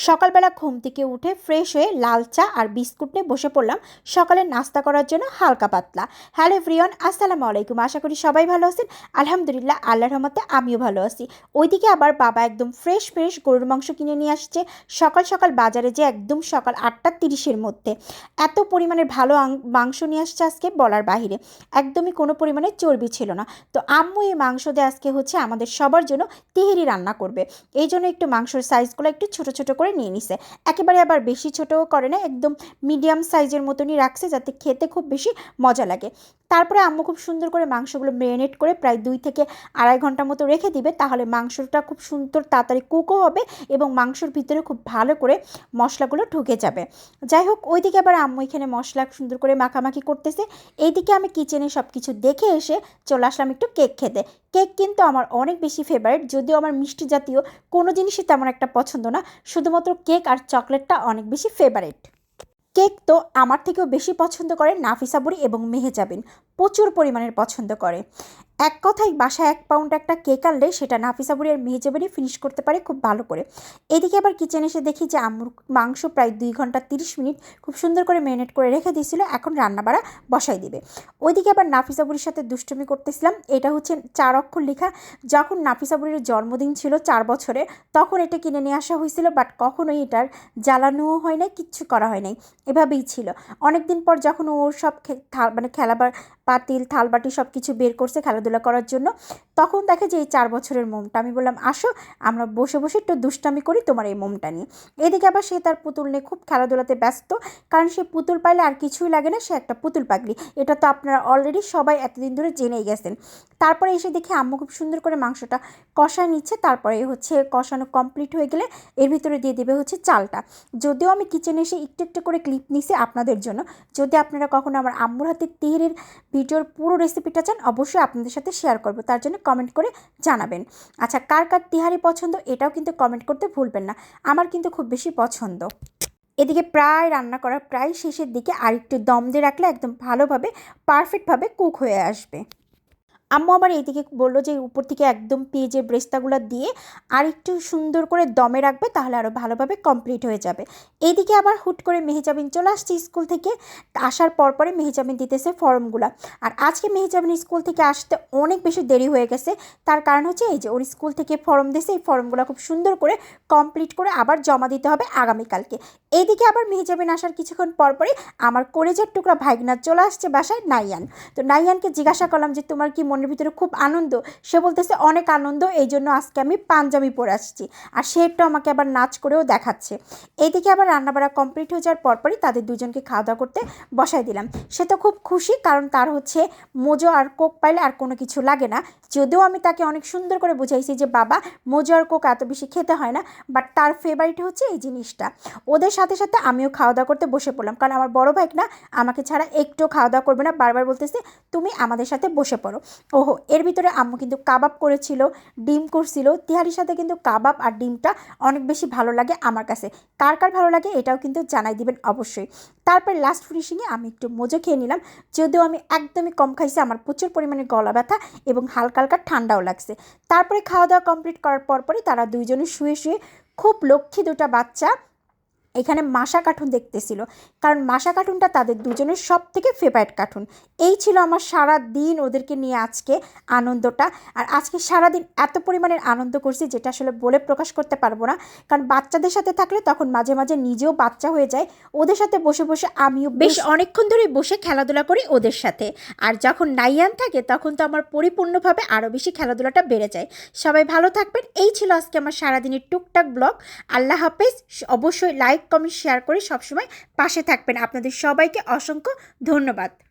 সকালবেলা ঘুম থেকে উঠে ফ্রেশ হয়ে লাল চা আর বিস্কুট নিয়ে বসে পড়লাম সকালের নাস্তা করার জন্য হালকা পাতলা। হ্যালো এভরিওয়ান, আসসালামু আলাইকুম। আশা করি সবাই ভালো আছেন। আলহামদুলিল্লাহ, আল্লাহর রহমতে আমিও ভালো আছি। ওইদিকে আবার বাবা একদম ফ্রেশ ফ্রেশ গরুর মাংস কিনে নিয়ে আসছে সকাল সকাল বাজারে, যে একদম সকাল 8:30-এর মধ্যে এত পরিমাণের ভালো মাংস নিয়ে আসছে আজকে বলার বাহিরে। একদমই কোনো পরিমাণে চর্বি ছিল না। তো আম্মু এই মাংস দিয়ে আজকে আমাদের সবার জন্য তেহেরি রান্না করবে। এই জন্য একটু মাংসের সাইজগুলো একটু ছোট ছোট করে নিয়ে নিছে। একেবারে আবার বেশি ছোটও করে না, একদম মিডিয়াম সাইজের মতনই রাখছে যাতে খেতে খুব বেশি মজা লাগে। তারপরে আম্মু খুব সুন্দর করে মাংসগুলো ম্যারিনেট করে প্রায় 2 থেকে 2.5 ঘন্টা মতো রেখে দিবে, তাহলে মাংসটা খুব সুন্দর তাড়াতাড়ি কুকও হবে এবং মাংসর ভিতরে খুব ভালো করে মশলাগুলো ঢুকে যাবে। যাই হোক, ওইদিকে আবার আম্মু এখানে মশলা সুন্দর করে মাখামাখি করতেছে। এইদিকে আমি কিচেনে সব কিছু দেখে এসে চলে আসলাম একটু কেক খেতে। কেক কিন্তু আমার অনেক বেশি ফেভারিট, যদিও আমার মিষ্টি জাতীয় কোনো জিনিসই তেমন একটা পছন্দ না, শুধুমাত্র কেক আর চকলেটটা অনেক বেশি ফেভারিট। কেক তো আমার থেকেও বেশি পছন্দ করে নাফিসা বুড়ি এবং মেহেজাবিন, প্রচুর পরিমাণের পছন্দ করে। এক কথায় বাসায় 1 পাউন্ড একটা কেক আনলে সেটা নাফিসা বুড়ি আর মেহেজাবিনই ফিনিশ করতে পারে খুব ভালো করে। এদিকে আবার কিচেনে এসে দেখি যে আম্মুর মাংস প্রায় 2 ঘন্টা 30 মিনিট খুব সুন্দর করে ম্যারিনেট করে রেখে দিয়েছিল, এখন রান্নাবাড়া বসাই দিবে। ওইদিকে আবার নাফিসা বুড়ির সাথে দুষ্টুমি করতেছিলাম। এটা 4 অক্ষর লেখা। যখন নাফিসা বুড়ির জন্মদিন ছিল 4 বছরে, তখন এটা কিনে নিয়ে আসা হয়েছিল, বাট কখনোই এটার জ্বালানোও হয় নাই, কিচ্ছু করা হয় নাই, এভাবেই ছিল। অনেক দিন পর যখন ওর সব খেলাবার পাতিল থালবাটি সব কিছু বের করছে খেলাধুলা করার জন্য, তখন দেখে যে এই 4 বছরের মোমটা। আমি বললাম, আসো আমরা বসে বসে একটু দুষ্টামি করি তোমার এই মোমটা নিয়ে। এদিকে আবার সে তার পুতুল নিয়ে খুব খেলাধুলাতে ব্যস্ত, কারণ সে পুতুল পাইলে আর কিছুই লাগে না, সে একটা পুতুল পাগলি। এটা তো আপনারা অলরেডি সবাই এতদিন ধরে জেনেই গেছেন। তারপরে এসে দেখে আম্মু খুব সুন্দর করে মাংসটা কষায় নিচ্ছে। তারপরে কষানো কমপ্লিট হয়ে গেলে এর ভিতরে দিয়ে দেবে চালটা। যদিও আমি কিচেনে এসে একটু একটু করে ক্লিপ নিছি আপনাদের জন্য, যদি আপনারা কখনো আমার আম্মুর হাতের তেহেরির ভিডিওর পুরো রেসিপিটা চান, অবশ্যই আপনাদের সাথে শেয়ার করব, তার জন্য কমেন্ট করে জানাবেন। আচ্ছা, কার কার তেহারি পছন্দ এটাও কিন্তু কমেন্ট করতে ভুলবেন না, আমার কিন্তু খুব বেশি পছন্দ। এদিকে প্রায় রান্না করা প্রায় শেষের দিকে, আর একটু দম দিয়ে রাখলে একদম ভালোভাবে পারফেক্টভাবে কুক হয়ে আসবে। আম্মু আবার এইদিকে বললো যে উপর থেকে একদম পেঁয়াজের ব্রেস্তাগুলো দিয়ে আর একটু সুন্দর করে দমে রাখবে, তাহলে আরও ভালোভাবে কমপ্লিট হয়ে যাবে। এইদিকে আবার হুট করে মেহেজাবিন চলে আসছে স্কুল থেকে। আসার পরে মেহেজাবিন দিতেছে ফর্মগুলো। আর আজকে মেহেজাবিন স্কুল থেকে আসতে অনেক বেশি দেরি হয়ে গেছে। তার কারণ এই যে ওর স্কুল থেকে ফর্ম দিয়েছে, এই ফর্মগুলো খুব সুন্দর করে কমপ্লিট করে আবার জমা দিতে হবে আগামীকালকে। এইদিকে আবার মেহেজাবিন আসার কিছুক্ষণ পরই আমার কলেজের টুকরা ভাইগনা চলে আসছে বাসায়, নাইয়ান। তো নাইয়ানকে জিজ্ঞাসা করলাম যে তোমার কি মনের ভিতরে খুব আনন্দ? সে বলতেছে অনেক আনন্দ, এই জন্য আজকে আমি পাঞ্জাবি পরে আসছি। আর সে একটু আমাকে আবার নাচ করেও দেখাচ্ছে। এইদিকে আবার রান্নাবাড়া কমপ্লিট হয়ে যাওয়ার পরই তাদের দুজনকে খাওয়া দাওয়া করতে বসাই দিলাম। সে তো খুব খুশি, কারণ তার মোজো আর কোক পাইলে আর কোনো কিছু লাগে না। যদিও আমি তাকে অনেক সুন্দর করে বুঝাইছি যে বাবা, মোজো আর কোক এত বেশি খেতে হয় না, বাট তার ফেভারিট এই জিনিসটা। ওদের সাথে সাথে আমিও খাওয়া দাওয়া করতে বসে পড়লাম, কারণ আমার বড় ভাই না আমাকে ছাড়া একটু খাওয়া দাওয়া করবে না, বারবার বলতেছে তুমি আমাদের সাথে বসে পড়ো। ওহো, এর ভিতরে আম্মু কিন্তু কাবাব করেছিল, ডিম করছিল। তিহারির সাথে কিন্তু কাবাব আর ডিমটা অনেক বেশি ভালো লাগে আমার কাছে। কার কার ভালো লাগে এটাও কিন্তু জানাই দিবেন অবশ্যই। তারপর লাস্ট ফিনিশিংয়ে আমি একটু মোজো খেয়ে নিলাম, যদিও আমি একদমই কম খাইছি, আমার প্রচুর পরিমাণে গলা ব্যথা এবং হালকা হালকা ঠান্ডাও লাগছে। তারপরে খাওয়া দাওয়া কমপ্লিট করার পরই তারা দুইজনে শুয়ে শুয়ে খুব লক্ষ্মী দুটা বাচ্চা এখানে মাশা কার্টুন দেখতেছিল, কারণ মাশা কার্টুনটা তাদের দুজনের সব থেকে ফেভারিট কার্টুন। এই ছিল আমার সারা দিন ওদেরকে নিয়ে আজকে আনন্দটা। আর আজকে সারাদিন এত পরিমাণের আনন্দ করছি যেটা আসলে বলে প্রকাশ করতে পারবো না, কারণ বাচ্চাদের সাথে থাকলে তখন মাঝে মাঝে নিজেও বাচ্চা হয়ে যায়। ওদের সাথে বসে বসে আমিও বেশ অনেকক্ষণ ধরে বসে খেলাধুলা করি ওদের সাথে। আর যখন নাইয়ান থাকে তখন তো আমার পরিপূর্ণভাবে আরও বেশি খেলাধুলাটা বেড়ে যায়। সবাই ভালো থাকবেন। এই ছিল আজকে আমার সারাদিনের টুকটাক ব্লগ। আল্লাহ হাফেজ। অবশ্যই লাইক কমেন্ট শেয়ার করে সবসময় পাশে থাকবেন। আপনাদের সবাইকে অসংখ্য ধন্যবাদ।